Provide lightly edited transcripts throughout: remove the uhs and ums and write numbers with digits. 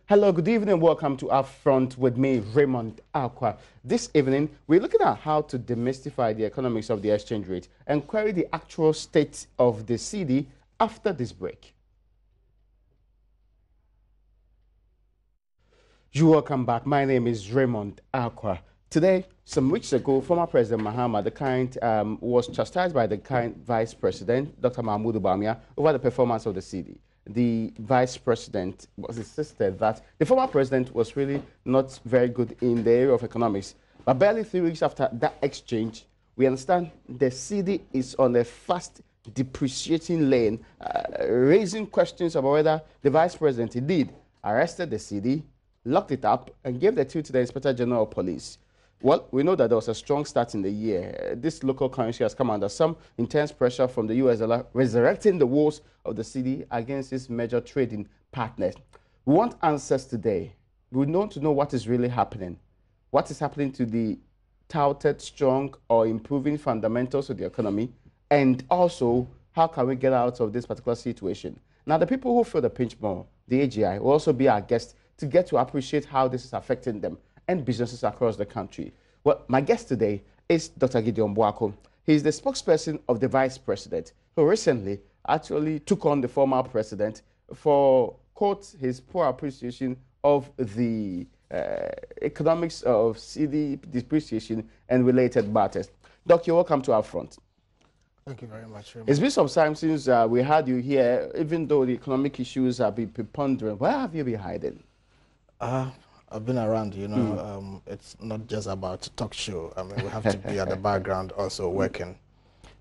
Hello, good evening. Welcome to UpFront with me, Raymond Aqua. This evening, we're looking at how to demystify the economics of the exchange rate and query the actual state of the Cedi after this break. You're welcome back. My name is Raymond Aqua. Today, some weeks ago, former President Mahama, the kind, was chastised by the kind Vice President, Dr. Mahmoud Bawumia, over the performance of the Cedi. The Vice President was insisted that the former president was really not very good in the area of economics. But barely 3 weeks after that exchange, we understand the Cedi is on a fast depreciating lane, raising questions about whether the Vice President indeed arrested the Cedi, locked it up, and gave the two to the Inspector General of Police. Well, we know that there was a strong start in the year. This local currency has come under some intense pressure from the US dollar, resurrecting the woes of the Cedi against its major trading partners. We want answers today. We want to know what is really happening. What is happening to the touted strong or improving fundamentals of the economy, and also how can we get out of this particular situation. Now, the people who feel the pinch more, the AGI, will also be our guests to get to appreciate how this is affecting them and businesses across the country. Well, my guest today is Dr. Gideon Boako. He is the spokesperson of the Vice President, who recently actually took on the former president for, quote, his poor appreciation of the economics of Cedi depreciation and related matters. Doc, you're welcome to UpFront. Thank you very much. It's been some time since we had you here, even though the economic issues have been preponderant. Where have you been hiding? I've been around, you know. It's not just about a talk show. I mean, we have to be at the background also working.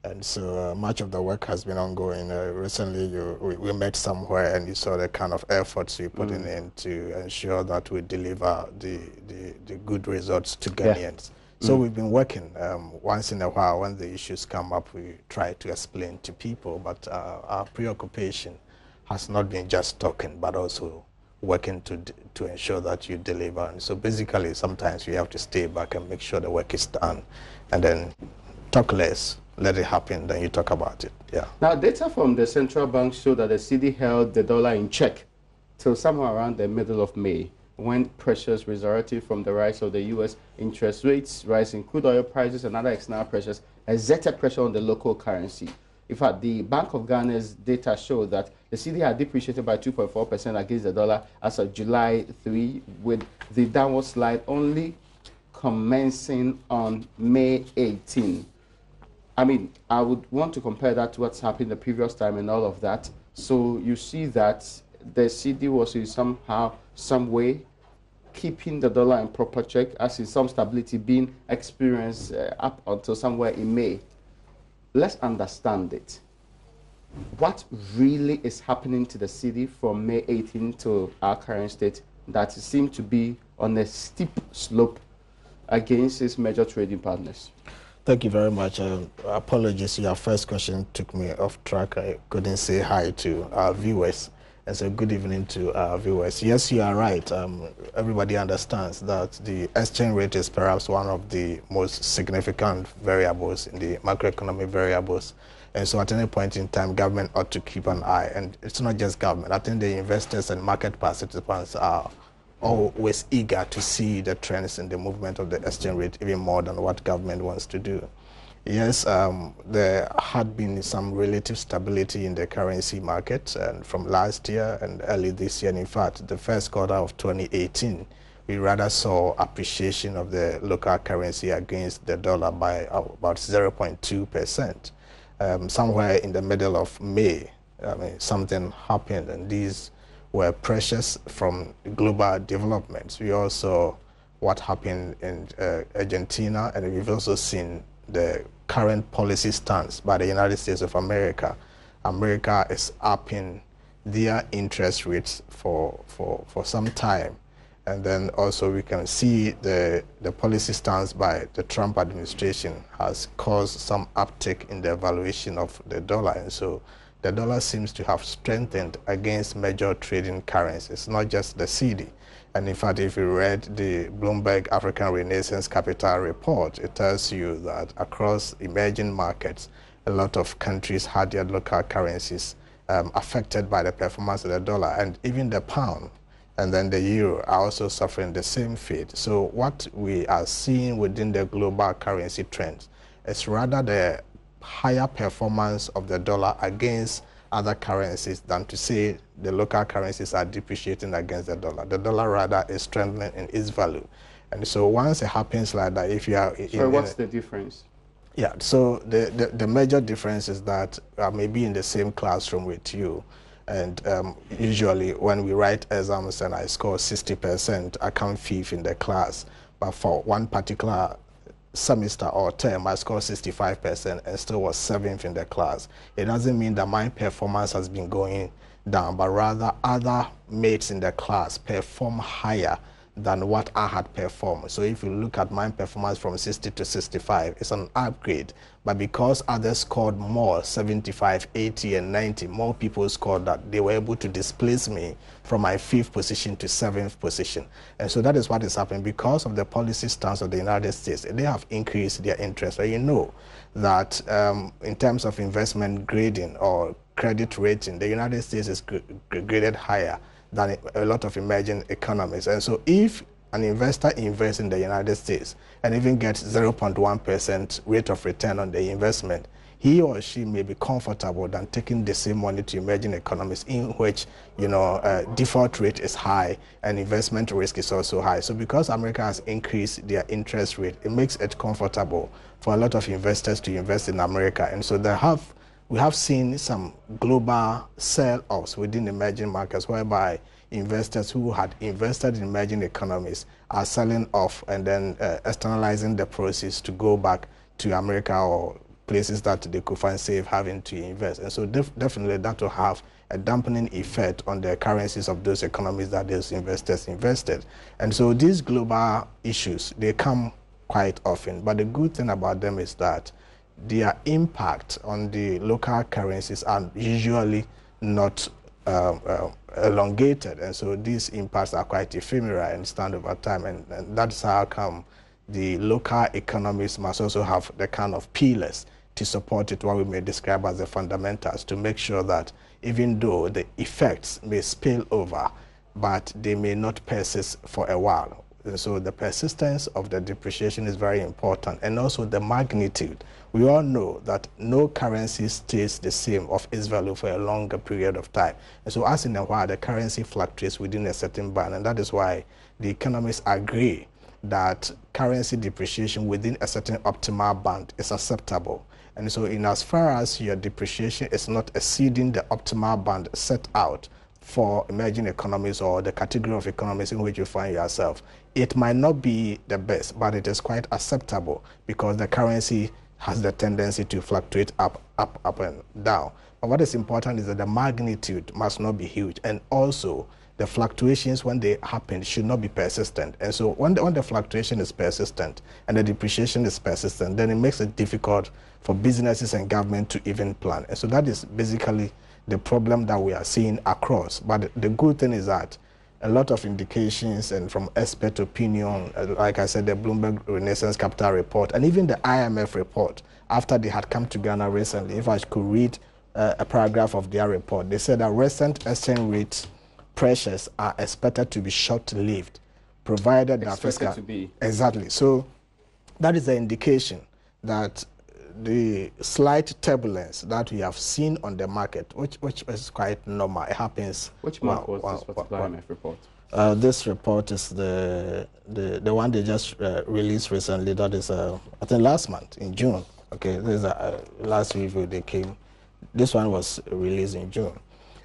And so much of the work has been ongoing. Recently, we met somewhere and you saw the kind of efforts we put in to ensure that we deliver the good results to Ghanaians. So we've been working. Once in a while, when the issues come up, we try to explain to people. But our preoccupation has not been just talking, but also working to ensure that you deliver. And so basically, sometimes you have to stay back and make sure the work is done, and then talk less, let it happen, then you talk about it. Yeah. Now, data from the central bank show that the Cedi held the dollar in check till somewhere around the middle of May, when pressures resulting from the rise of the U.S. interest rates, rise in crude oil prices, and other external pressures exerted pressure on the local currency. In fact, the Bank of Ghana's data showed that the Cedi had depreciated by 2.4% against the dollar as of July 3, with the downward slide only commencing on May 18. I mean, I would want to compare that to what's happened the previous time and all of that. So you see that the Cedi was in somehow, some way, keeping the dollar in proper check, as in some stability being experienced up until somewhere in May. Let's understand it. What really is happening to the Cedi from May 18 to our current state that seems to be on a steep slope against its major trading partners? Thank you very much. Apologies, your first question took me off track. I couldn't say hi to our viewers. And so good evening to our viewers. Yes, you are right. Everybody understands that the exchange rate is perhaps one of the most significant variables in the macroeconomic variables. And so at any point in time, government ought to keep an eye. And it's not just government. I think the investors and market participants are always eager to see the trends in the movement of the exchange rate, even more than what government wants to do. Yes, there had been some relative stability in the currency market, and from last year and early this year. And in fact, the first quarter of 2018, we rather saw appreciation of the local currency against the dollar by about 0.2%. Somewhere in the middle of May, I mean, something happened, and these were pressures from global developments. We also saw what happened in Argentina, and we've also seen the current policy stance by the United States of America. America is upping their interest rates for some time. And then also we can see the policy stance by the Trump administration has caused some uptick in the valuation of the dollar. And so the dollar seems to have strengthened against major trading currencies, not just the Cedi. And in fact, if you read the Bloomberg African Renaissance Capital report, it tells you that across emerging markets, a lot of countries had their local currencies affected by the performance of the dollar, and even the pound and then the euro are also suffering the same fate. So what we are seeing within the global currency trends is rather the higher performance of the dollar against other currencies than to say the local currencies are depreciating against the dollar. The dollar rather is strengthening in its value. And so once it happens like that, if you are... So what's the difference? Yeah, so the major difference is that I may be in the same classroom with you, and usually when we write exams and I score 60%, I come fifth in the class. But for one particular semester or term, I scored 65% and still was 7th in the class. It doesn't mean that my performance has been going down, but rather other mates in the class perform higher than what I had performed. So if you look at my performance from 60 to 65, it's an upgrade. But because others scored more, 75, 80, and 90, more people scored that, they were able to displace me from my 5th position to 7th position. And so that is what is happening. Because of the policy stance of the United States, they have increased their interest. And you know that in terms of investment grading or credit rating, the United States is graded higher than a lot of emerging economies. And so if an investor invests in the United States and even gets 0.1% rate of return on the investment, he or she may be comfortable than taking the same money to emerging economies in which, you know, default rate is high and investment risk is also high. So because America has increased their interest rate, it makes it comfortable for a lot of investors to invest in America. And so we have seen some global sell-offs within emerging markets whereby investors who had invested in emerging economies are selling off and then externalizing the proceeds to go back to America or places that they could find safe having to invest. And so definitely that will have a dampening effect on the currencies of those economies that those investors invested. And so these global issues, they come quite often. But the good thing about them is that their impact on the local currencies are usually not elongated, and so these impacts are quite ephemeral and stand over time, and that's how come the local economies must also have the kind of pillars to support it, what we may describe as the fundamentals, to make sure that even though the effects may spill over, but they may not persist for a while. And so the persistence of the depreciation is very important, and also the magnitude. We all know that no currency stays the same of its value for a longer period of time. And so as in a while, the currency fluctuates within a certain band, and that is why the economists agree that currency depreciation within a certain optimal band is acceptable. And so in as far as your depreciation is not exceeding the optimal band set out for emerging economies or the category of economies in which you find yourself, it might not be the best, but it is quite acceptable because the currency has the tendency to fluctuate up and down. But what is important is that the magnitude must not be huge, and also the fluctuations, when they happen, should not be persistent. And so when the fluctuation is persistent and the depreciation is persistent, then it makes it difficult for businesses and government to even plan. And so that is basically the problem that we are seeing across. But the good thing is that a lot of indications and from expert opinion, like I said, the Bloomberg Renaissance Capital report, and even the IMF report, after they had come to Ghana recently, if I could read a paragraph of their report, they said that recent exchange rate pressures are expected to be short-lived, provided that fiscal... to be. Exactly. So that is the indication that the slight turbulence that we have seen on the market, which is quite normal, it happens. Which month was this particular IMF report? This report is the one they just released recently. That is, I think last month in June. Okay, this is last review they came. This one was released in June,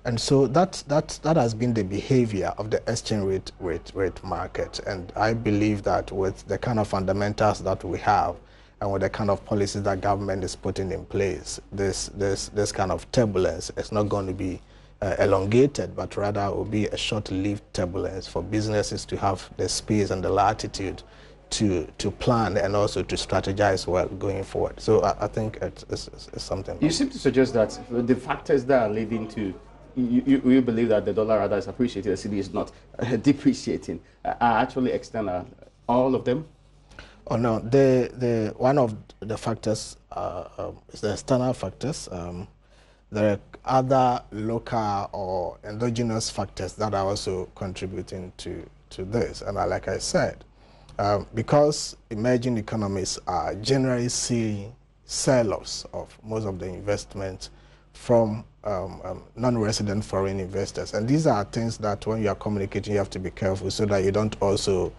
and so that has been the behavior of the exchange rate market. And I believe that with the kind of fundamentals that we have, and with the kind of policies that government is putting in place, this kind of turbulence is not going to be elongated, but rather it will be a short-lived turbulence for businesses to have the space and the latitude to plan and also to strategize well going forward. So I think it's something. You seem to suggest that the factors that are leading to you believe that the dollar rather is appreciating, the cedi is not depreciating, are actually external, all of them? Oh no, the one of the factors is the external factors. there are other local or endogenous factors that are also contributing to this. And like I said, because emerging economies are generally seeing sell-offs of most of the investment from non-resident foreign investors. And these are things that when you are communicating, you have to be careful so that you don't also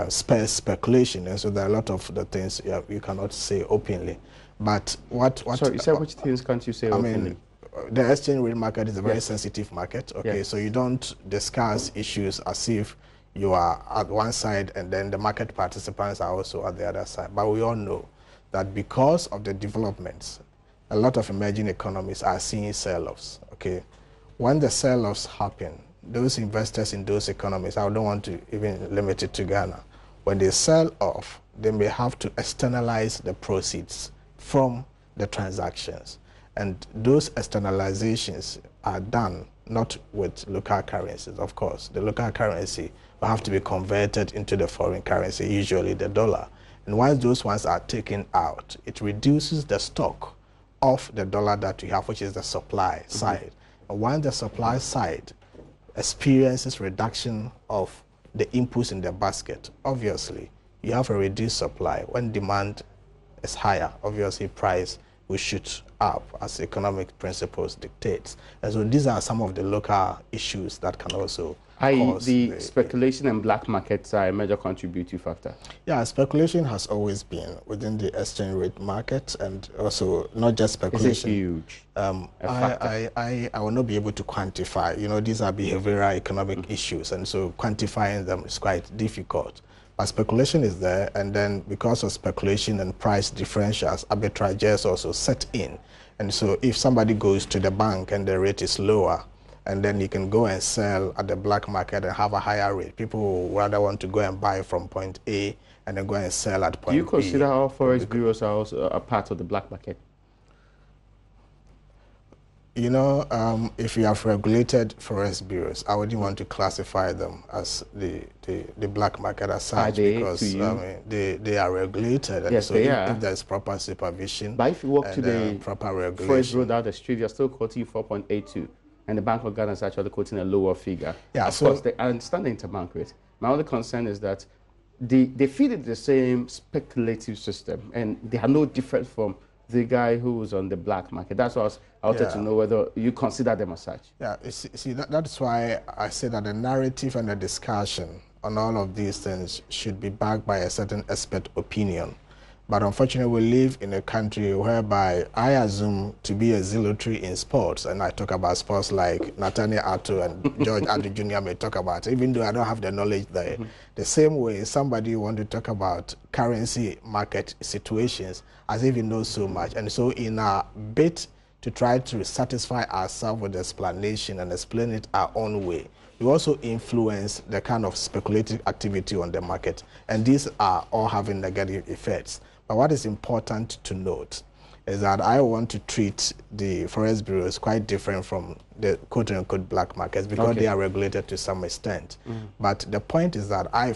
spare speculation. And so there are a lot of the things you cannot say openly. But what Sorry, you said which things can't you say openly? I mean, the exchange rate market is a very sensitive market, okay? Yes. So you don't discuss issues as if you are at one side and then the market participants are also at the other side. But we all know that because of the developments, a lot of emerging economies are seeing sell-offs, okay? When the sell-offs happen, those investors in those economies, I don't want to even limit it to Ghana, when they sell off, they may have to externalize the proceeds from the transactions. And those externalizations are done not with local currencies, of course. The local currency will have to be converted into the foreign currency, usually the dollar. And once those ones are taken out, it reduces the stock of the dollar that we have, which is the supply side. And once the supply side experiences reduction of the inputs in the basket, obviously, you have a reduced supply. When demand is higher, obviously price will shoot up as economic principles dictates. And so these are some of the local issues that can also cause the speculation and black markets are a major contributing factor. Yeah, speculation has always been within the exchange rate market, and also not just speculation. Is it huge? I will not be able to quantify. You know, these are behavioral economic issues, and so quantifying them is quite difficult. But speculation is there, and then because of speculation and price differentials, arbitrages also set in. And so if somebody goes to the bank and the rate is lower, and then you can go and sell at the black market and have a higher rate, people will rather want to go and buy from point A and then go and sell at point B. Do you consider our forex bureaus are also a part of the black market? You know, if you have regulated forex bureaus, I wouldn't want to classify them as the black market as such, because I mean, they are regulated. And yes, so they are. If there's proper supervision, but if you walk to the proper regulation, forex bureau down the street, you're still quoting 4.82, and the Bank of Ghana is actually quoting a lower figure. Yeah, of course, I understand the interbank rate. My only concern is that they feed it the same speculative system, and they are no different from the guy who was on the black market. That's what I wanted to know whether you consider them as such. Yeah, see that's why I say that the narrative and the discussion on all of these things should be backed by a certain expert opinion. But unfortunately, we live in a country whereby I assume to be a zealotry in sports, and I talk about sports like Nathaniel Atto and George Addo Jr. may talk about, even though I don't have the knowledge there. The same way somebody want to talk about currency market situations as if he knows so much. And so in a bid to try to satisfy ourselves with explanation and explain it our own way, we also influence the kind of speculative activity on the market. And these are all having negative effects. But what is important to note is that I want to treat the forex bureaus quite different from the quote-unquote black markets, because they are regulated to some extent. But the point is that I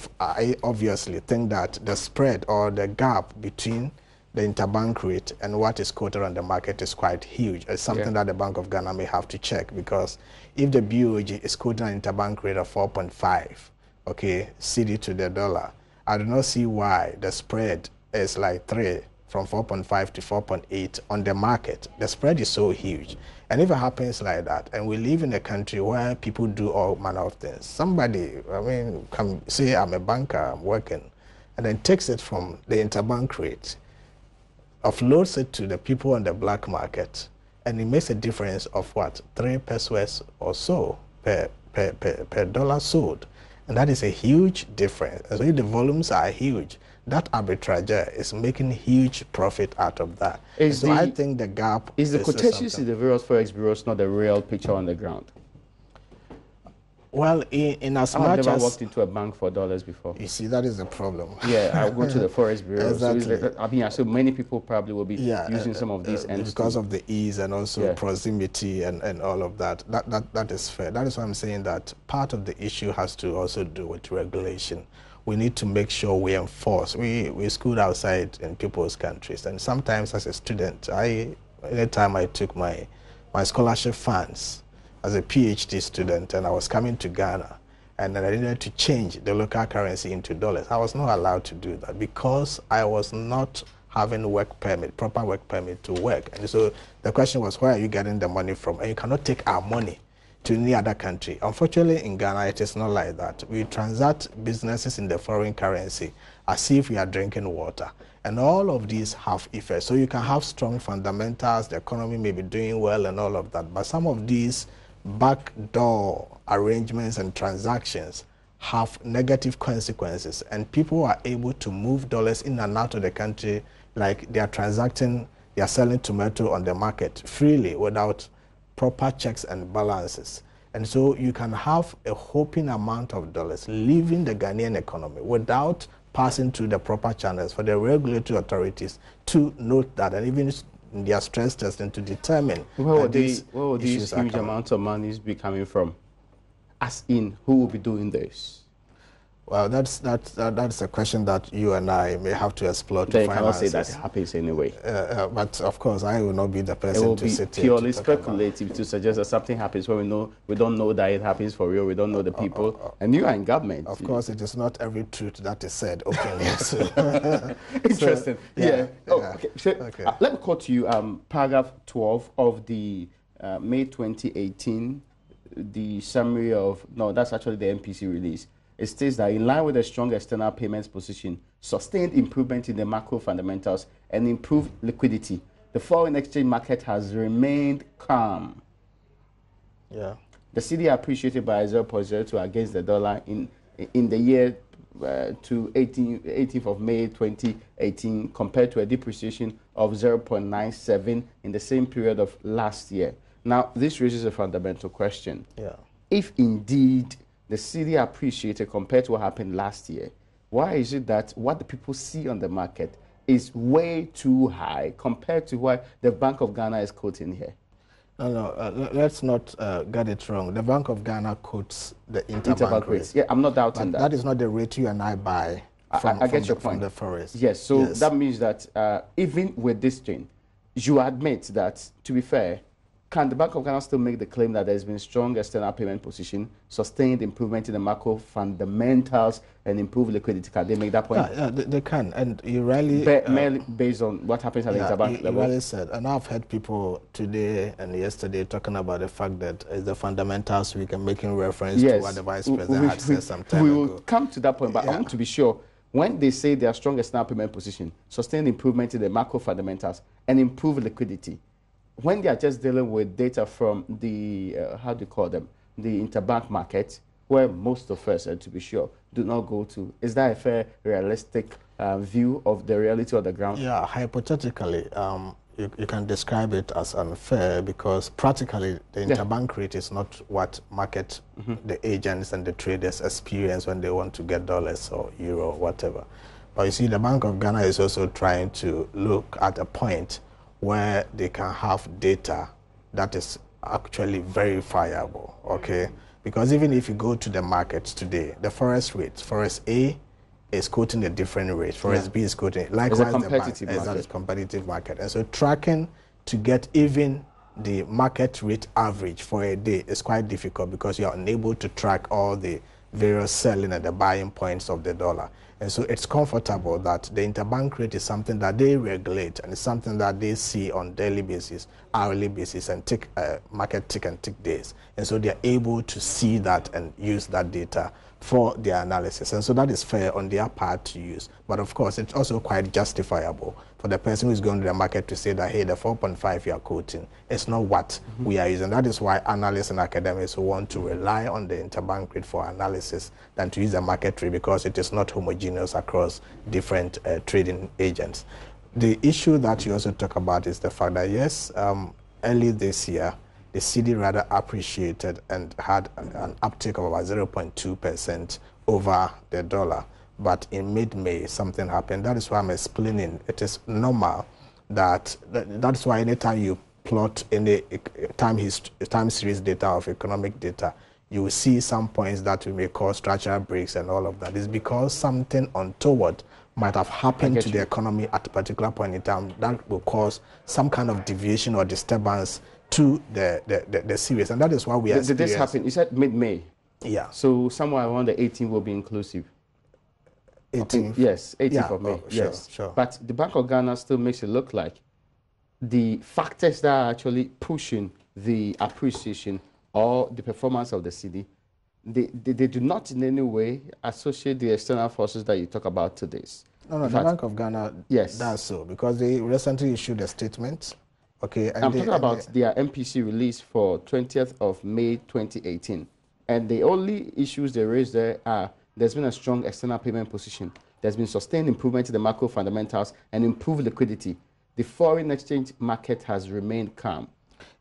obviously think that the spread or the gap between the interbank rate and what is quoted on the market is quite huge. It's something that the Bank of Ghana may have to check, because if the BOG is quoting an interbank rate of 4.5, okay, Cedi to the dollar, I do not see why the spread is like 3, from 4.5 to 4.8 on the market. The spread is so huge. And if it happens like that, and we live in a country where people do all manner of things, somebody, I mean, can say I'm a banker, I'm working, and then takes it from the interbank rate, offloads it to the people on the black market, and it makes a difference of what, 3 pesos or so per dollar sold. And that is a huge difference. And so if the volumes are huge, that arbitrage is making huge profit out of that. So I think the gap is the quotations in the various forex bureaus not the real picture on the ground. Well, in as much as... I've never walked into a bank for dollars before. You see, that is the problem. Yeah, I'll go to the forex bureau. Exactly. So I mean, so many people probably will be using some of these entities. Because of the ease and also proximity and all of that. That is fair. That is why I'm saying that part of the issue has to also do with regulation. We need to make sure we enforce. We school outside in people's countries, and sometimes as a student, anytime I took my my scholarship funds as a PhD student, and I was coming to Ghana, and then I needed to change the local currency into dollars. I was not allowed to do that because I was not having work permit, proper work permit to work. And so the question was, where are you getting the money from? And you cannot take our money to any other country. Unfortunately, in Ghana, it is not like that. We transact businesses in the foreign currency as if we are drinking water. And all of these have effects. So you can have strong fundamentals, the economy may be doing well and all of that. But some of these backdoor arrangements and transactions have negative consequences. And people are able to move dollars in and out of the country like they are transacting, they are selling tomato on the market freely without proper checks and balances. And so you can have a whopping amount of dollars leaving the Ghanaian economy without passing through the proper channels for the regulatory authorities to note that, and even in their stress testing to determine where would these huge amounts of money be coming from? As in, who will be doing this? Well, that's a question that you and I may have to explore to find answers. They cannot say that it happens anyway. But of course, I will not be the person to sit here. It will be purely speculative to suggest that something happens when we don't know that it happens for real. We don't know the people, and you are in government. Of course, it is not every truth that is said openly. Interesting. Okay. So, let me quote you paragraph 12 of the May 2018, the summary of that's actually the MPC release. It states that in line with a strong external payments position, sustained improvement in the macro fundamentals, and improved liquidity, the foreign exchange market has remained calm. Yeah. The cedi appreciated by 0.02 against the dollar in the year to 18th of May 2018 compared to a depreciation of 0.97 in the same period of last year. Now, this raises a fundamental question. Yeah. If indeed the cedi appreciated compared to what happened last year, why is it that what the people see on the market is way too high compared to what the Bank of Ghana is quoting here? No, let's not get it wrong. The Bank of Ghana quotes the interbank rate. Yeah, I'm not doubting that. That is not the rate you and I buy from the forest. Yes, so that means that even with this change, you admit that, to be fair, can the Bank of Ghana still make the claim that there's been strong external payment position, sustained improvement in the macro fundamentals, and improved liquidity? Can they make that point? Yeah, they can. And you really... merely based on what happens at the interbank level? You really said. And I've heard people today and yesterday talking about the fact that it's the fundamentals we can making reference to what the Vice President had said some time ago. We will come to that point, but I want to be sure. When they say their strong external payment position, sustained improvement in the macro fundamentals, and improved liquidity, when they are just dealing with data from the, how do you call them, the interbank market, where most of us, to be sure, do not go to, is that a fair, realistic view of the reality of the ground? Yeah, hypothetically, you can describe it as unfair because practically the interbank rate is not what market, the agents and the traders experience when they want to get dollars or euro or whatever. But you see, the Bank of Ghana is also trying to look at a point where they can have data that is actually verifiable, okay? Because even if you go to the markets today, the forest rates, forest A is quoting a different rate, forest B is quoting, likewise it's a competitive market. That is competitive market. And so tracking to get even the market rate average for a day is quite difficult because you are unable to track all the various selling and the buying points of the dollar. And so it's comfortable that the interbank rate is something that they regulate and it's something that they see on daily basis, hourly basis, and market tick and tick days. And so they're able to see that and use that data for their analysis. And so that is fair on their part to use. But of course, it's also quite justifiable for the person who is going to the market to say that, hey, the 4.5 you are quoting, it's not what we are using. That is why analysts and academics want to rely on the interbank rate for analysis than to use the market rate because it is not homogeneous across different trading agents. The issue that you also talk about is the fact that, yes, early this year, the cedi rather appreciated and had an uptick of about 0.2% over the dollar. But in mid-May, something happened. That is why I'm explaining it is normal that's why anytime you plot any time series data of economic data, you will see some points that we may call structural breaks and all of that. It's because something untoward might have happened to the economy at a particular point in time that will cause some kind of deviation or disturbance to the series, and that is why we are. Did this happen? You said mid-May. Yeah. So somewhere around the 18th will be inclusive. 18th. Yes, 18th yeah, of May. Sure, yes. Sure. But the Bank of Ghana still makes it look like the factors that are actually pushing the appreciation or the performance of the cedi, they do not in any way associate the external forces that you talk about today. No, the Bank of Ghana does so, because they recently issued a statement. Okay, and I'm talking about their MPC release for 20th of May 2018. And the only issues they raised there are there's been a strong external payment position. There's been sustained improvement in the macro fundamentals and improved liquidity. The foreign exchange market has remained calm.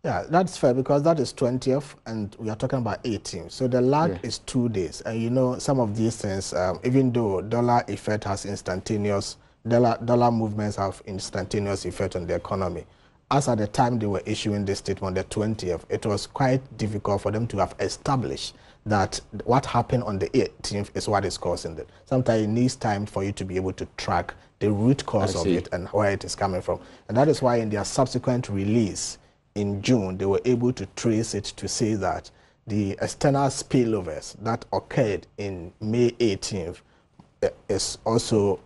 Yeah, that's fair, because that is 20th and we are talking about 18th. So the lag is 2 days. And you know, some of these things, even though dollar effect has instantaneous, dollar movements have instantaneous effect on the economy. As at the time they were issuing this statement, the 20th, it was quite difficult for them to have established that what happened on the 18th is what is causing it. Sometimes it needs time for you to be able to track the root cause of it and where it is coming from. And that is why in their subsequent release in June, they were able to trace it to say that the external spillovers that occurred in May 18th is also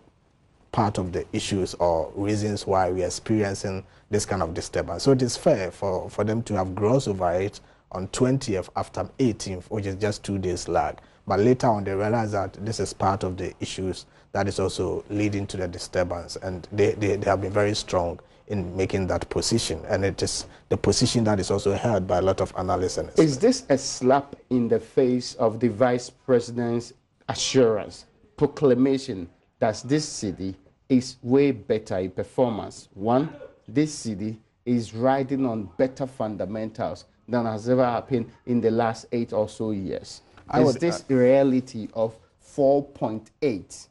part of the issues or reasons why we are experiencing this kind of disturbance. So it is fair for them to have grossed over it on 20th after 18th, which is just 2 days lag. But later on, they realized that this is part of the issues that is also leading to the disturbance. And they have been very strong in making that position. And it is the position that is also held by a lot of analysts. Is this a slap in the face of the Vice President's assurance, proclamation that this cedi is way better in performance? One, this cedi is riding on better fundamentals than has ever happened in the last 8 or so years. Is this reality of 4.8?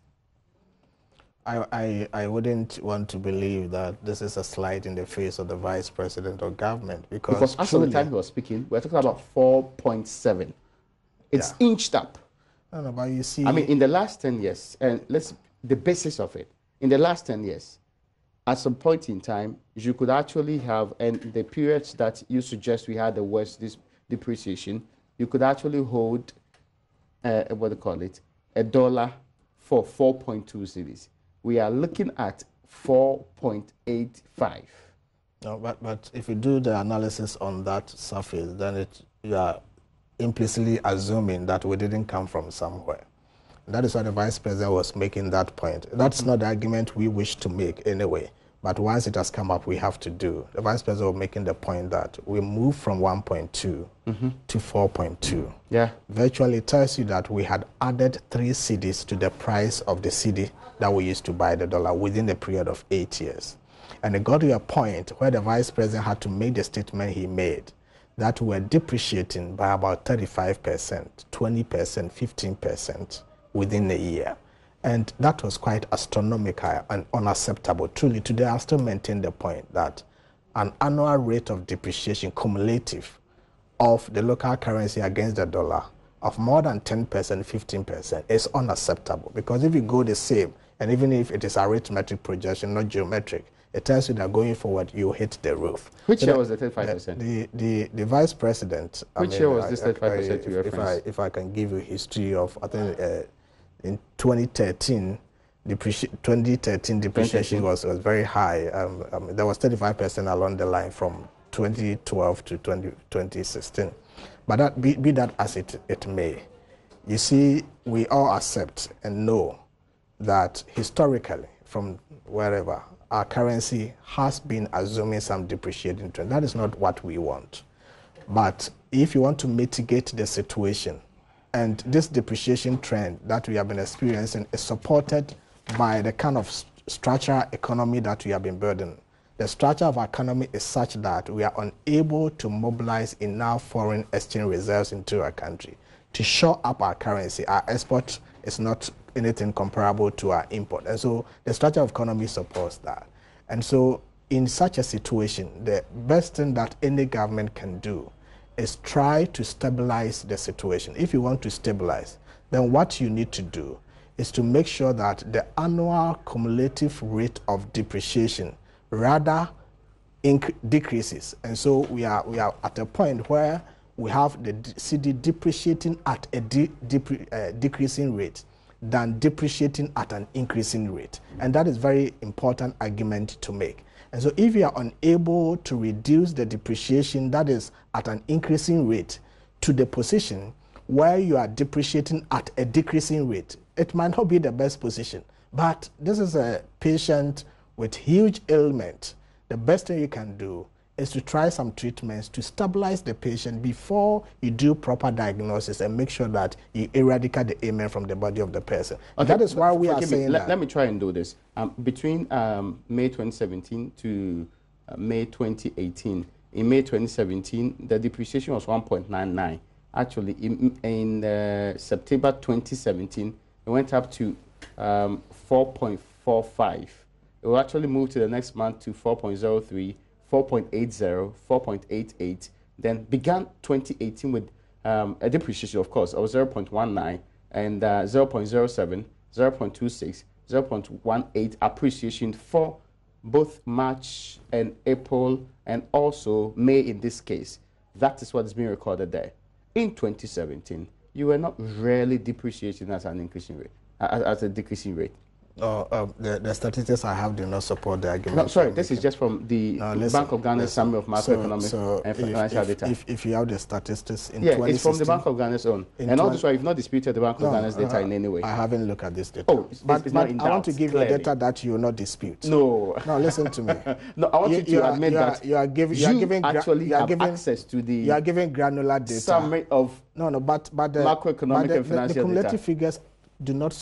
I wouldn't want to believe that this is a slide in the face of the Vice President or government, because as of the time he was speaking, we're talking about 4.7. It's inched up. I don't know, but you see, I mean, in the last 10 years, and the basis of it, in the last 10 years, at some point in time, you could actually have, and the periods that you suggest we had the worst depreciation, you could actually hold, what do you call it, $1 for 4.2 cedis. We are looking at 4.85. No, but if you do the analysis on that surface, then you are implicitly assuming that we didn't come from somewhere. That is why the Vice President was making that point. That's not the argument we wish to make anyway. But once it has come up, we have to do. The Vice President was making the point that we moved from 1.2 to 4.2. Yeah. Virtually tells you that we had added 3 cedis to the price of the cedi that we used to buy the dollar within a period of 8 years. And it got to a point where the Vice President had to make the statement he made that we're depreciating by about 35%, 20%, 15% within a year. And that was quite astronomical and unacceptable. Truly, today I still maintain the point that an annual rate of depreciation cumulative of the local currency against the dollar of more than 10%, 15% is unacceptable. Because if you go the same, and even if it is arithmetic projection, not geometric, it tells you that going forward, you hit the roof. Which year was the 35%? The Vice President... Which year was this 35% you referenced? If I can give you history of, I think... in 2013, depreciation was very high. There was 35% along the line from 2012 to 2016. But that, be that as it may, you see, we all accept and know that historically, from wherever, our currency has been assuming some depreciating trend. That is not what we want. But if you want to mitigate the situation, and this depreciation trend that we have been experiencing is supported by the kind of structural economy that we have been building. The structure of our economy is such that we are unable to mobilize enough foreign exchange reserves into our country to shore up our currency. Our export is not anything comparable to our import. And so the structure of economy supports that. And so in such a situation, the best thing that any government can do is try to stabilize the situation. If you want to stabilize, then what you need to do is to make sure that the annual cumulative rate of depreciation rather decreases. And so we are at a point where we have the Cedi depreciating at a decreasing rate than depreciating at an increasing rate. And that is very important argument to make. And so if you are unable to reduce the depreciation that is at an increasing rate to the position where you are depreciating at a decreasing rate, it might not be the best position. But this is a patient with huge ailment. The best thing you can do is to try some treatments to stabilize the patient before you do proper diagnosis and make sure that you eradicate the ailment from the body of the person. Okay, that is why we are saying that. Let me try and do this. Between May 2017 to May 2018, in May 2017, the depreciation was 1.99. Actually, in September 2017, it went up to 4.45. It will actually move to the next month to 4.03. 4.80, 4.88, then began 2018 with a depreciation, of course, of 0.19 and 0.07, 0.26, 0.18 appreciation for both March and April and also May in this case. That is what is being recorded there. In 2017, you were not really depreciating at an increasing rate, at a decreasing rate. The statistics I have do not support the argument. No, sorry, this is just from the Bank of Ghana's Summary of Macroeconomic and Financial Data. If you have the statistics in 2016... Yeah, it's from the Bank of Ghana's own. And all this while, you've not disputed the Bank of Ghana's data in any way. I haven't looked at this data. Oh, but I want to give you data that you will not dispute. No. No, listen to me. No, I want you to admit that you are giving access to the... You are giving granular data. Summary of but the macroeconomic and financial data. The cumulative figures do not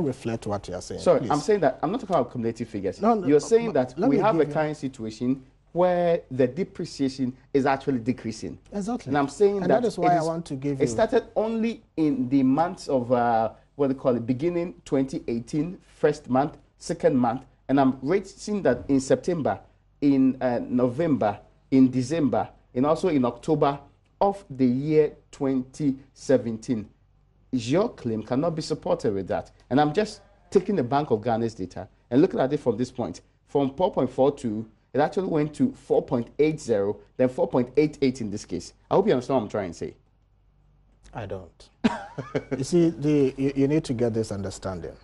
reflect what you are saying. Sorry, please. I'm saying that I'm not talking about cumulative figures. No, you're saying that we have a current situation where the depreciation is actually decreasing. Exactly. And I'm saying that is why I want to give you... It started only in the months of, what they call it, beginning 2018, first month, second month, and I'm seeing that in September, in November, in December, and also in October of the year 2017. Your claim cannot be supported with that. And I'm just taking the Bank of Ghana's data and looking at it from this point. From 4.42, it actually went to 4.80, then 4.88 in this case. I hope you understand what I'm trying to say. I don't. You see, you need to get this understanding.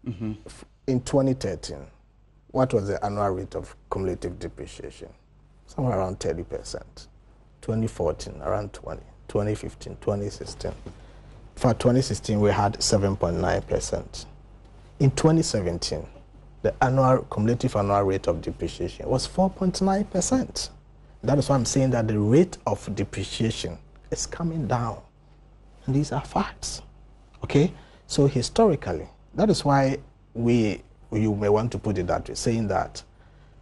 In 2013, what was the annual rate of cumulative depreciation? Somewhere around 30%. 2014, around 20. 2015, 2016. For 2016, we had 7.9%. In 2017, the cumulative annual rate of depreciation was 4.9%. That is why I'm saying that the rate of depreciation is coming down. And these are facts. Okay? So historically, that is why you may want to put it that way, saying that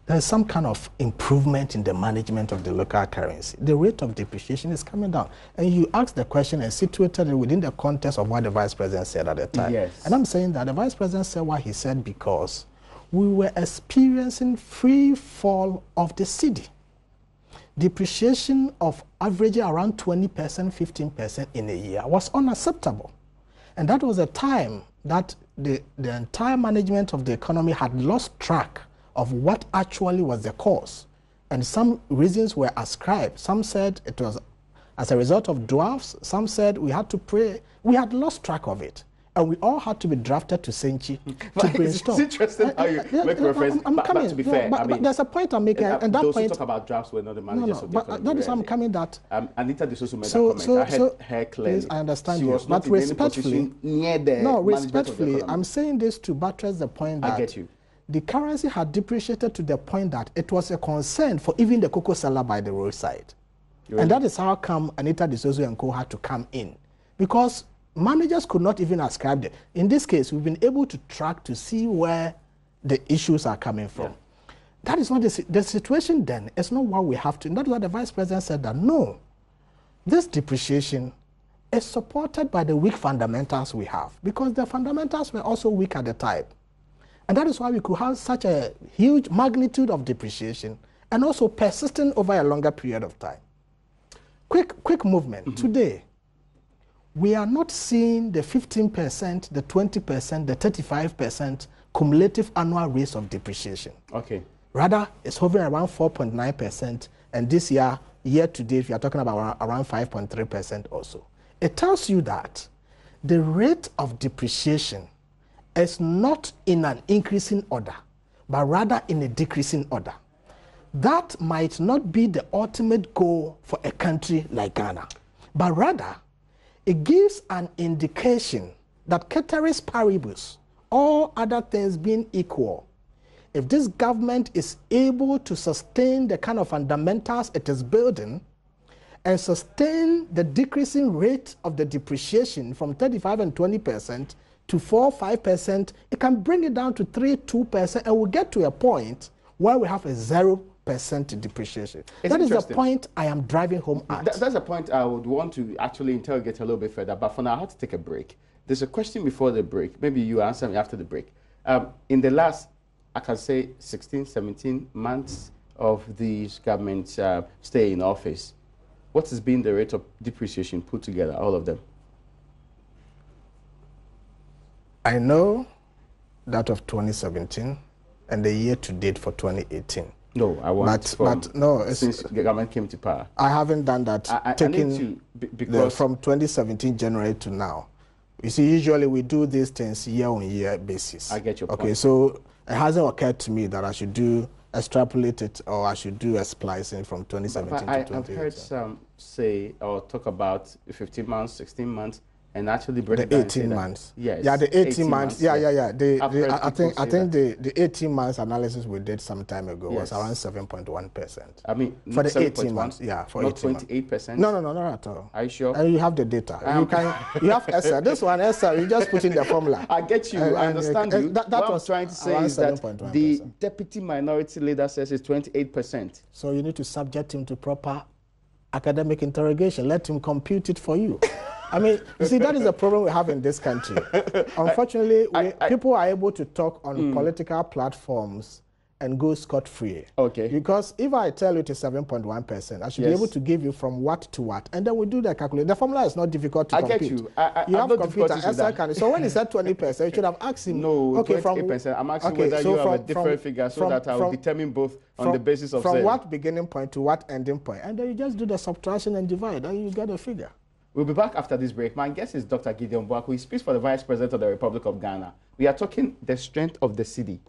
there is some kind of improvement in the management of the local currency. The rate of depreciation is coming down. And you ask the question and situated it within the context of what the Vice President said at the time. Yes. And I'm saying that the Vice President said what he said because we were experiencing free fall of the cedi. Depreciation of averaging around 20%, 15% in a year was unacceptable. And that was a time that the entire management of the economy had lost track of what actually was the cause. And some reasons were ascribed. Some said it was as a result of dwarfs. Some said we had to pray. We had lost track of it. And we all had to be drafted to Senchi to brainstorm. It's interesting how you make reference. But to be fair, I mean, there's a point I'm making. And that those point, who talk about drafts were not the managers of the economy. But that is how I'm coming that. Anita D'Souza made that comment. I heard her clearly. Please, I understand she you. was not in any position near the respectfully, I'm saying this to buttress the point that I get you. The currency had depreciated to the point that it was a concern for even the cocoa seller by the roadside. And that is how come Anita D'Souza and co had to come in. Because managers could not even ascribe it. In this case, we've been able to track to see where the issues are coming from. Yeah. That is not the situation then. It's not what we have to. And that's why the Vice President said that, no, this depreciation is supported by the weak fundamentals we have. Because the fundamentals were also weak at the time. And that is why we could have such a huge magnitude of depreciation and also persistent over a longer period of time. Quick movement. Today, we are not seeing the 15%, the 20%, the 35% cumulative annual rates of depreciation. Okay. Rather, it's hovering around 4.9%, and this year to date, we are talking about around 5.3% also. It tells you that the rate of depreciation is not in an increasing order, but rather in a decreasing order. That might not be the ultimate goal for a country like Ghana, but rather it gives an indication that ceteris paribus, all other things being equal, if this government is able to sustain the kind of fundamentals it is building and sustain the decreasing rate of the depreciation from 35 and 20% to 4-5%, it can bring it down to 3-2%, and we'll get to a point where we have a 0% depreciation. That is the point I am driving home at. That's a point I would want to actually interrogate a little bit further, but for now I have to take a break. There's a question before the break. Maybe you answer me after the break. In the last, I can say, 16, 17 months of these government's stay in office, what has been the rate of depreciation put together, all of them? I know that of 2017 and the year to date for 2018. No, I want but no, since the government came to power. I haven't done that. Because from 2017 January to now. You see, usually we do these things year-on-year basis. I get your point. Okay, so it hasn't occurred to me that I should extrapolate it, or I should do a splicing from 2017 to 2018. I've heard some say or talk about 15 months, 16 months, and actually break the it down 18 months. Yes. Yeah, the 18 months. Yeah. I think the 18 months analysis we did some time ago was around 7.1%. I mean, for the 18 months. Yeah, for not 28%. No, not at all. Are you sure? And you have the data. You have Excel. This one, Excel, you just put in the formula. I get you. I understand you. What I'm trying to say is that the deputy minority leader says it's 28%. So you need to subject him to proper academic interrogation. Let him compute it for you. I mean, you see, that is the problem we have in this country. Unfortunately, people are able to talk on political platforms and go scot-free. Okay. Because if I tell you it is 7.1%, I should be able to give you from what to what, and then we do the calculation. The formula is not difficult to compute. I get you. You have computer, so when he said 20%, you should have asked him. No, okay, 28%. I'm asking whether you have a different figure so that I will determine both on the basis of from what beginning point to what ending point, and then you just do the subtraction and divide, and you get a figure. We'll be back after this break. My guest is Dr. Gideon Boaku. He speaks for the Vice President of the Republic of Ghana. We are talking the strength of the cedi,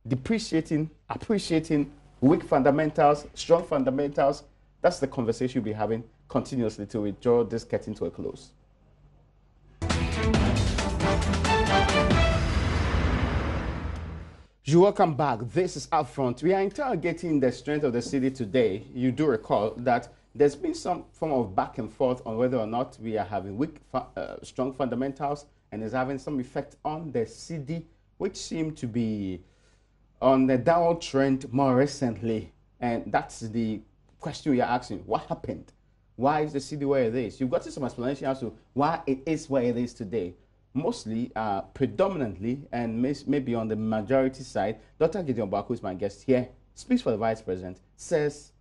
depreciating, appreciating, weak fundamentals, strong fundamentals. That's the conversation we'll be having continuously till we draw this curtain to a close. You're welcome back. This is Upfront. We are interrogating the strength of the cedi today. You do recall that there's been some form of back and forth on whether or not we are having weak, strong fundamentals, and is having some effect on the cedi, which seem to be on the downward trend more recently. And that's the question we are asking. What happened? Why is the cedi where it is? You've got some explanation as to why it is where it is today. Mostly, predominantly, and maybe on the majority side, Dr. Gideon Boaku is my guest here, speaks for the Vice President, says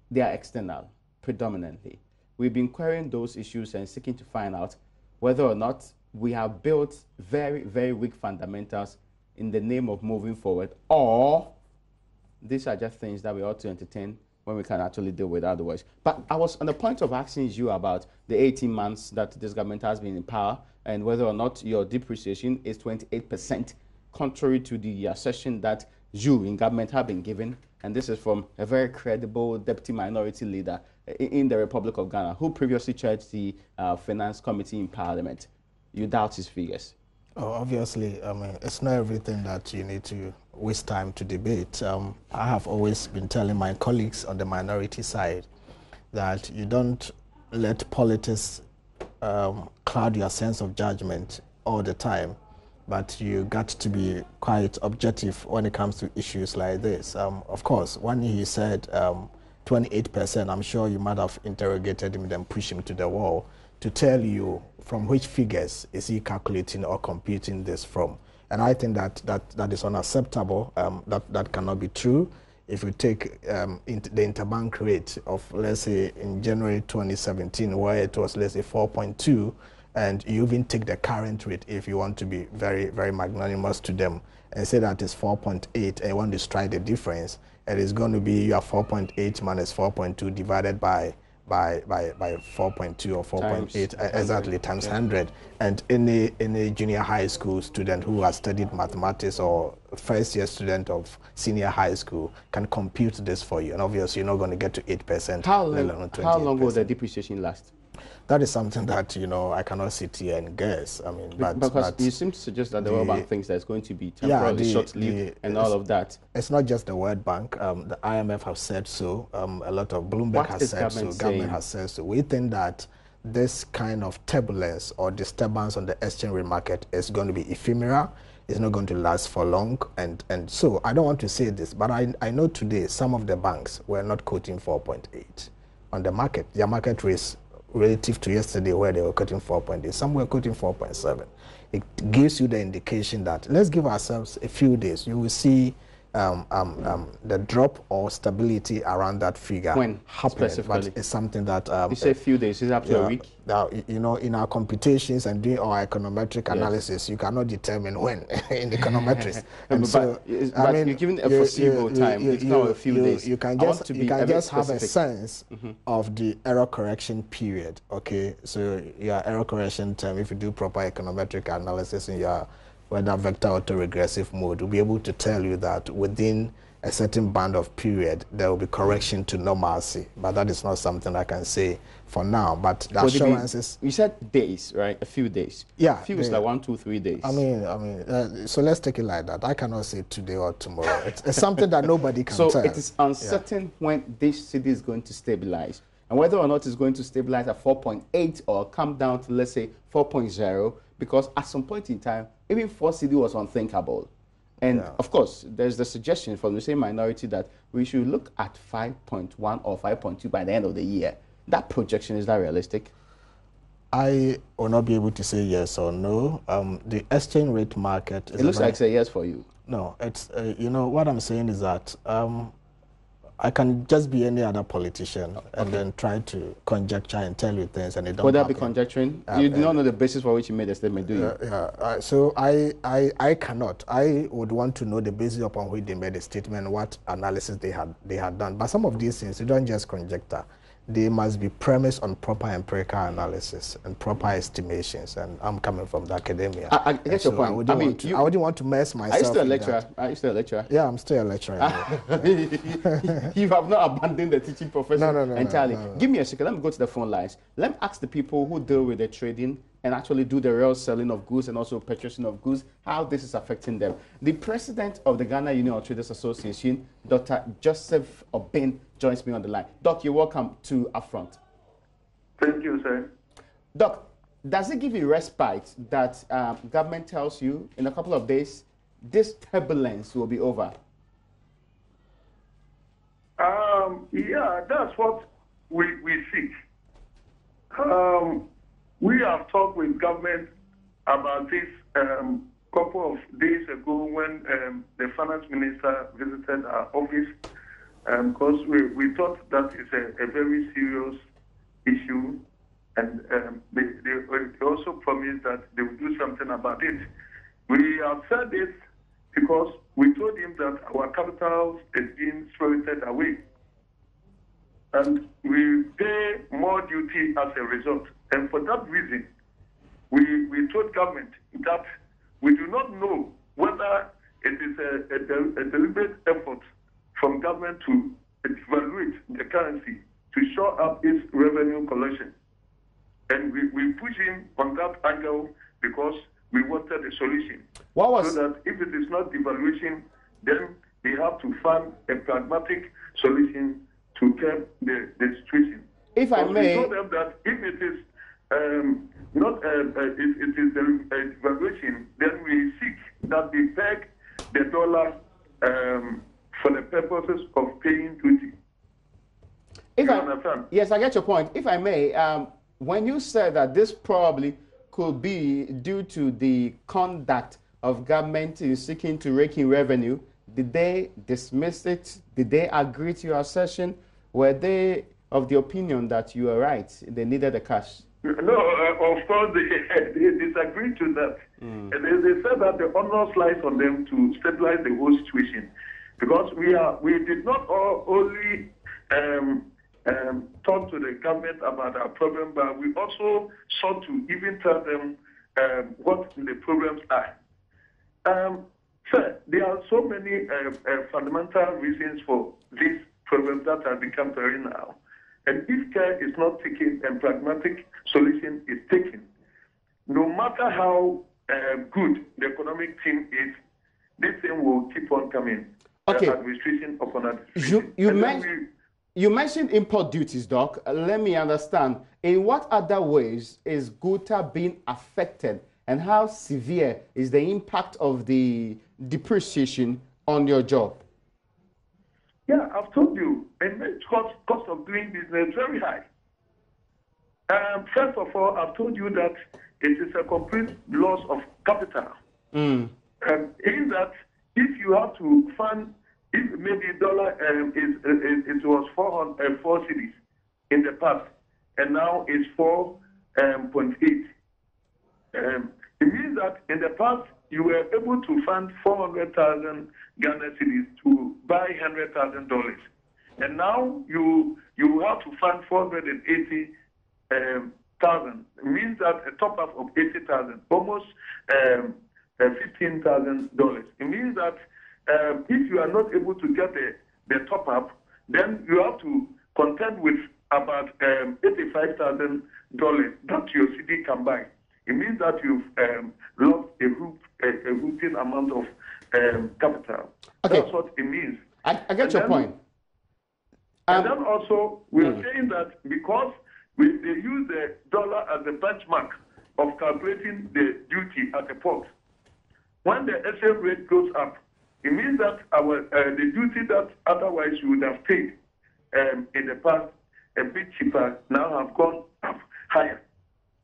they are external. Predominantly. We've been querying those issues and seeking to find out whether or not we have built very, very weak fundamentals in the name of moving forward, or these are just things that we ought to entertain when we can actually deal with otherwise. But I was on the point of asking you about the 18 months that this government has been in power and whether or not your depreciation is 28%, contrary to the assertion that you in government have been given. And this is from a very credible deputy minority leader in the Republic of Ghana, who previously chaired the Finance Committee in Parliament. You doubt his figures? Oh, obviously, I mean, it's not everything that you need to waste time to debate. I have always been telling my colleagues on the minority side that you don't let politics cloud your sense of judgment all the time, but you got to be quite objective when it comes to issues like this. Of course, when he said 28%, I'm sure you might have interrogated him, then pushed him to the wall to tell you from which figures is he calculating or computing this from. And I think that is unacceptable. That cannot be true. If you take the interbank rate of, let's say, in January 2017, where it was, let's say, 4.2, and you even take the current rate, if you want to be very, very magnanimous to them, and say that it's 4.8, and you want to strike the difference, it is going to be your 4.8 minus 4.2 divided by 4.2 or 4.8 exactly times 100. And any junior high school student who has studied mathematics or first year student of senior high school can compute this for you. And obviously, you're not going to get to 8%. How long will the depreciation last? That is something that, you know, I cannot sit here and guess. I mean, because you seem to suggest that the World Bank thinks there's going to be temporarily short-lived and all of that. It's not just the World Bank. The IMF have said so. A lot of Bloomberg has said so. Government has said so. We think that this kind of turbulence or disturbance on the exchange rate market is going to be ephemeral. It's not going to last for long. And so I don't want to say this, but I know today some of the banks were not quoting 4.8 on the market. Their market rates relative to yesterday where they were quoting 4.8, some were quoting 4.7. It gives you the indication that let's give ourselves a few days. You will see the drop or stability around that figure happening. But it's something that you say a few days, is it up to a week? Now, you know, in our computations and doing our econometric analysis, you cannot determine when in econometrics. And but you're giving a foreseeable time. It's not a few days. You can just have a sense of the error correction period. Okay, so your error correction term, if you do proper econometric analysis in your whether vector autoregressive mode, will be able to tell you that within a certain band of period, there will be correction to normalcy. But that is not something I can say for now. But the assurances... You said days, right? A few days. Yeah. A few is like 1, 2, 3 days. I mean, so let's take it like that. I cannot say today or tomorrow. It's something that nobody can tell. So it is uncertain when this city is going to stabilize. And whether or not it's going to stabilize at 4.8 or come down to, let's say, 4.0, because at some point in time, even 4 Cedi was unthinkable. And of course, there's the suggestion from the same minority that we should look at 5.1 or 5.2 by the end of the year. That projection, is that realistic? I will not be able to say yes or no. The exchange rate market... It looks like it's a yes for you. No, it's, you know, what I'm saying is that I can just be any other politician and then try to conjecture and tell you things and it don't Would that happen. be conjecturing? You do not know the basis for which you made the statement, do you? So I cannot. I would want to know the basis upon which they made the statement, what analysis they had done. But some of these things, you don't just conjecture. They must be premised on proper empirical analysis and proper estimations. And I'm coming from the academia. I get your point. I wouldn't want to mess myself. Are you still a lecturer? Are you still a lecturer? Yeah, I'm still a lecturer. You have not abandoned the teaching profession entirely. No. Give me a second. Let me go to the phone lines. Let me ask the people who deal with the trading and actually do the real selling of goods and also purchasing of goods, how this is affecting them. The president of the Ghana Union of Traders Association, Dr. Joseph Obin, joins me on the line. Doc, you're welcome to UPfront. Thank you, sir. Doc, does it give you respite that government tells you in a couple of days this turbulence will be over? Yeah, that's what we seek. We have talked with government about this couple of days ago when the finance minister visited our office, because we thought that is a very serious issue, and they also promised that they would do something about it. We have said this because we told him that our capital is being spirited away, and we pay more duty as a result. And for that reason, we told government that we do not know whether it is a deliberate effort from government to devaluate the currency to shore up its revenue collection. And we push in on that angle because we wanted a solution. So that if it is not devaluation, then they have to find a pragmatic solution to curb the situation. If I may... We told them that if it is if it is a devaluation, then we seek that they peg the dollar for the purposes of paying duty. Yes, I get your point. If I may, when you said that this probably could be due to the conduct of government in seeking to rake in revenue, did they dismiss it? Did they agree to your assertion? Were they of the opinion that you are right, they needed the cash? No, of course they disagreed to that. And they said that the honor lies on them to stabilize the whole situation. because we did not only talk to the government about our problem, but we also sought to even tell them what the problems are. Sir, there are so many fundamental reasons for these problems that have become very now. And if care is not taken and pragmatic solution is taken, no matter how good the economic team is, this thing will keep on coming. Okay. Administration upon administration. You mentioned import duties, Doc. Let me understand. In what other ways is GUTA being affected, and how severe is the impact of the depreciation on your job? Yeah, I've told you, and the cost of doing business very high. First of all, I've told you that it is a complete loss of capital. In that, if you have to fund, if maybe dollar it was 4 cedis in the past, and now it's 4.8. It means that in the past you were able to fund 400,000 Ghana cedis to buy $100,000, and now you have to fund 480,000. It means that a top up of 80,000, almost $15,000. It means that if you are not able to get the top up, then you have to contend with about $85,000 that your CD can buy. It means that you've lost a routine amount of capital. Okay. That's what it means. I get your point. And then also, we are saying that because they use the dollar as the benchmark of calculating the duty at the port, when the exchange rate goes up, it means that the duty that otherwise you would have paid in the past a bit cheaper now have gone up higher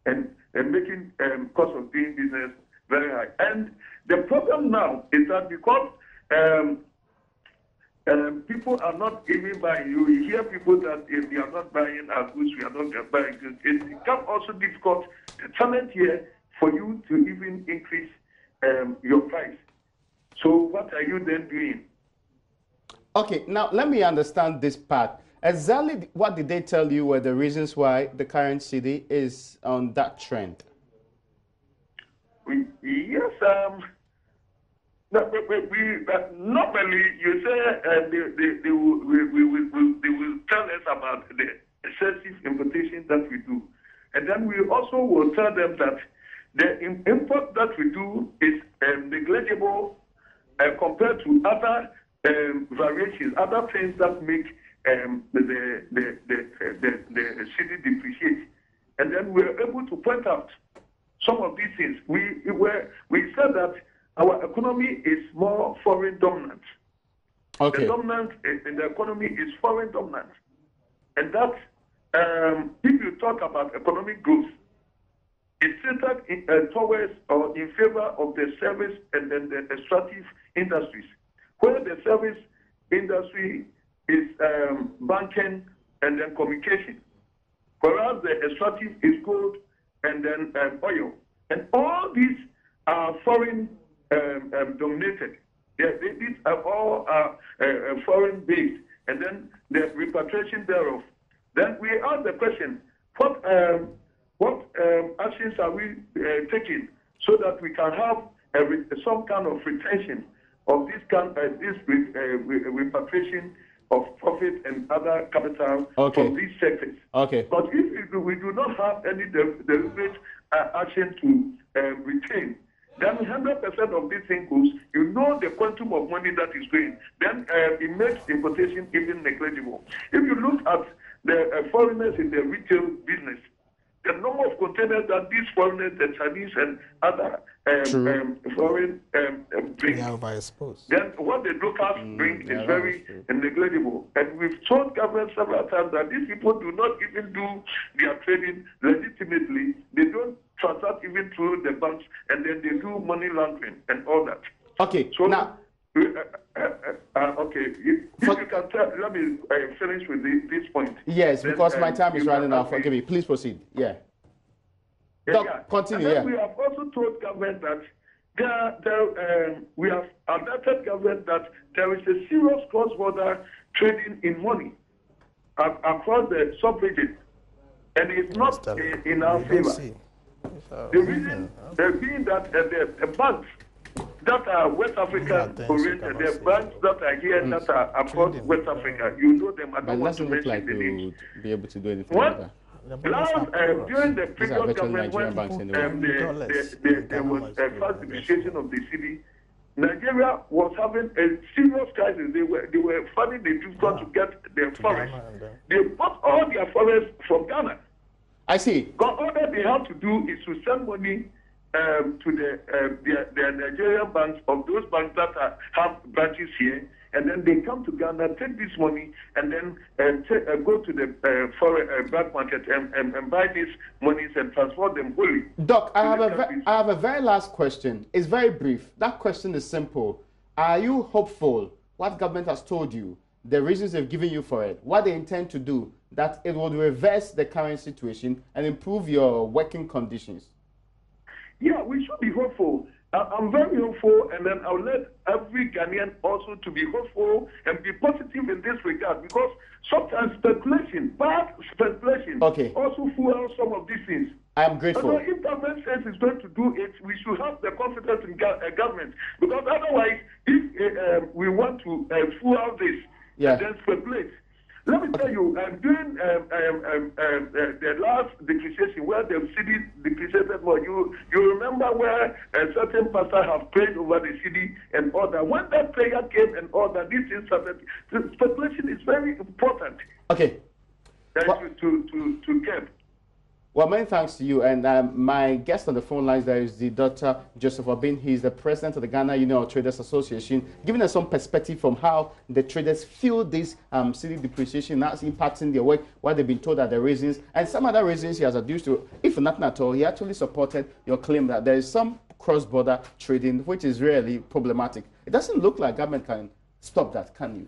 and making cost of doing business very high. And the problem now is that because people are not even buying, you hear people that if they are not buying our goods, we are not buying goods. It becomes also difficult, the challenge here, for you to even increase your price. So what are you then doing? Okay, now let me understand this part. Exactly what did they tell you were the reasons why the current city is on that trend? Yes, normally you say they will tell us about the excessive importation that we do. And then we also will tell them that the import that we do is negligible compared to other variations, other things that make the city depreciate. And then we are able to point out some of these things. We said that our economy is more foreign dominant. Okay. The dominance in the economy is foreign dominant. And that, if you talk about economic growth, it's centered towards or in favor of the service and then the extractive industries, where the service industry is banking and then communication, whereas the extractive is gold and then oil. And all these are foreign dominated. These are all foreign based, and then the repatriation thereof. Then we ask the question, what actions are we taking so that we can have some kind of retention of this repatriation of profit and other capital from these sectors? Okay. But if we do not have any deliberate action to retain, then 100% of this thing goes, you know the quantum of money that is going, then it makes importation even negligible. If you look at the foreigners in the retail business, the number of containers that these foreigners, the Chinese and other foreign bring, then what the locals bring is very negligible. And we've told government several times that these people do not even do their trading legitimately. They don't transact even through the banks, and then they do money laundering and all that. Okay, so now... okay, if you can tell, let me finish with this point. Yes, then, because my time is running out. Forgive me. Please proceed. Yeah. Doc, continue. And then we have also told government that we have alerted government that there is a serious cross-border trading in money across the sub-region, and it's not in our favor. The reason being that the banks that are West African oriented, the banks that are here that are across West Africa, you know them. I don't want to mention the names. Be able to do anything like that. During the previous government, when there was a fast depreciation of the cedi, Nigeria was having a serious crisis. They were finding it difficult to get their forests. They bought all their forests from Ghana. I see. All that they have to do is to send money to the Nigerian banks, of those banks that have branches here, and then they come to Ghana, take this money, and then go to the foreign black market and buy these monies and transfer them wholly. Doc, I have a very last question. It's very brief. That question is simple. Are you hopeful what government has told you, the reasons they've given you for it, what they intend to do, that it will reverse the current situation and improve your working conditions? Yeah, we should be hopeful. I'm very hopeful, and then I'll let every Ghanaian also to be hopeful and be positive in this regard, because sometimes speculation, bad speculation, also fuels some of these things. I am grateful. So if government says it's going to do it, we should have the confidence in government, because otherwise, if we want to fuel this, then speculate. Let me tell you, during the last depreciation, where the cedi depreciated more, you remember where a certain pastor have prayed over the cedi and all that. When that prayer came and all that, this is speculation is very important. Okay. To get. Well, many thanks to you. And my guest on the phone lines there is the Dr. Joseph Obin. He's the president of the Ghana Union of Traders Association, giving us some perspective from how the traders feel this cedi depreciation that's impacting their work, what they've been told are the reasons, and some other reasons he has adduced to. If nothing at all, he actually supported your claim that there is some cross-border trading, which is really problematic. It doesn't look like government can stop that, can you?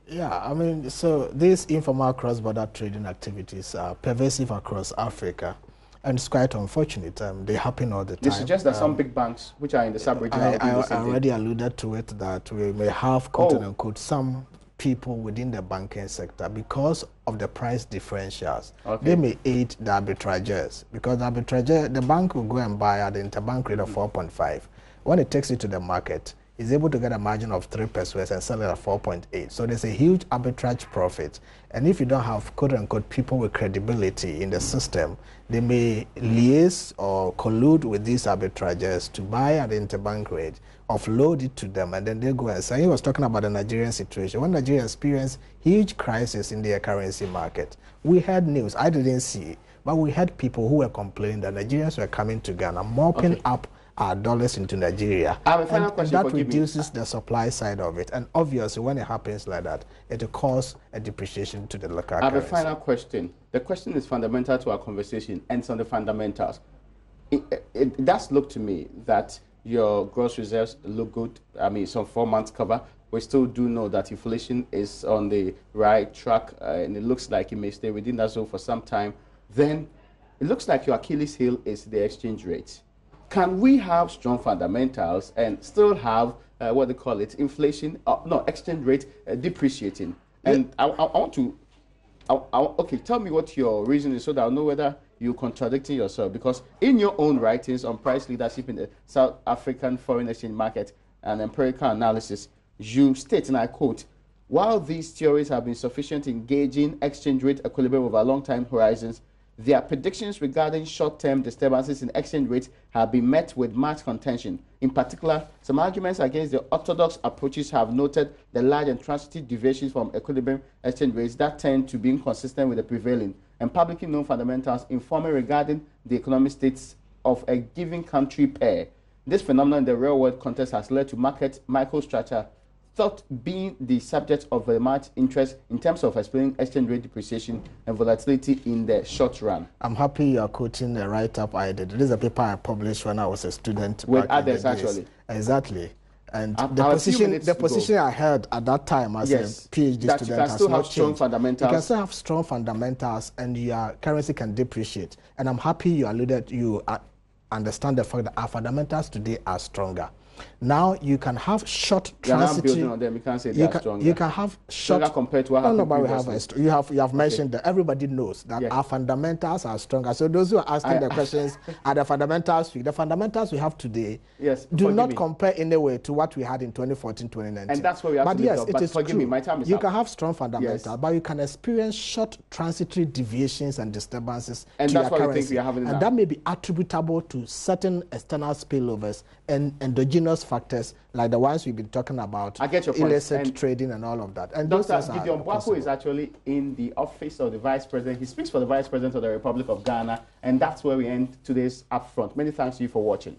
Yeah, I mean, so these informal cross-border trading activities are pervasive across Africa, and it's quite unfortunate. They happen all the time. This suggests that some big banks, which are in the sub-region, I already alluded to it, that we may have, quote-unquote, some people within the banking sector, because of the price differentials, they may aid the arbitrageurs, because the bank will go and buy at the interbank rate of 4.5. When it takes it to the market, is able to get a margin of 3 pesos and sell it at 4.8. So there's a huge arbitrage profit. And if you don't have, quote-unquote, people with credibility in the system, they may liaise or collude with these arbitrageurs to buy at the interbank rate, offload it to them, and then they go and sell. He was talking about the Nigerian situation. When Nigeria experienced huge crisis in their currency market, we had news, I didn't see, but we had people who were complaining that Nigerians were coming to Ghana, mopping up our dollars into Nigeria. I have a final question. That reduces the supply side of it. And obviously, when it happens like that, it will cause a depreciation to the local currency. I have a final question. The question is fundamental to our conversation, and it's on the fundamentals. It does look to me that your gross reserves look good. I mean, some 4 months cover. We still do know that inflation is on the right track, and it looks like it may stay within that zone for some time. Then it looks like your Achilles heel is the exchange rate. Can we have strong fundamentals and still have what they call it, inflation? Exchange rate depreciating. And I want to. Okay, tell me what your reason is so that I'll know whether you're contradicting yourself. Because in your own writings on price leadership in the South African foreign exchange market and empirical analysis, you state, and I quote, while these theories have been sufficient in gauging exchange rate equilibrium over long time horizons, their predictions regarding short-term disturbances in exchange rates have been met with much contention. In particular, some arguments against the orthodox approaches have noted the large and transitive deviations from equilibrium exchange rates that tend to be inconsistent with the prevailing and publicly known fundamentals informing regarding the economic states of a given country pair. This phenomenon in the real-world context has led to market microstructure thought being the subject of very much interest in terms of explaining exchange rate depreciation and volatility in the short run. I'm happy you are quoting the write-up I did. This is a paper I published when I was a student. With others, actually. Exactly. And the position I held at that time as a PhD student has still not have strong changed. fundamentals. You can still have strong fundamentals, and your currency can depreciate. And I'm happy you alluded, you understand the fact that our fundamentals today are stronger. Now you can have short transitory. building on them. You can't say they're stronger. You can have short. Stronger compared to what happened previously. You have mentioned that everybody knows that our fundamentals are stronger. So those who are asking the questions, are the fundamentals weak? The fundamentals we have today do not compare in a way to what we had in 2014, 2019. And that's where we have to yes, it is forgive true. Me, my time is you up. Can have strong fundamentals, but you can experience short transitory deviations and disturbances and to that's your what currency. We think we are having and now. That may be attributable to certain external spillovers and endogenous factors like the ones we've been talking about. I get your illicit trading and all of that. And Dr. Gideon Bwako is actually in the office of the Vice President. He speaks for the Vice President of the Republic of Ghana, and that's where we end today's Upfront. Many thanks to you for watching.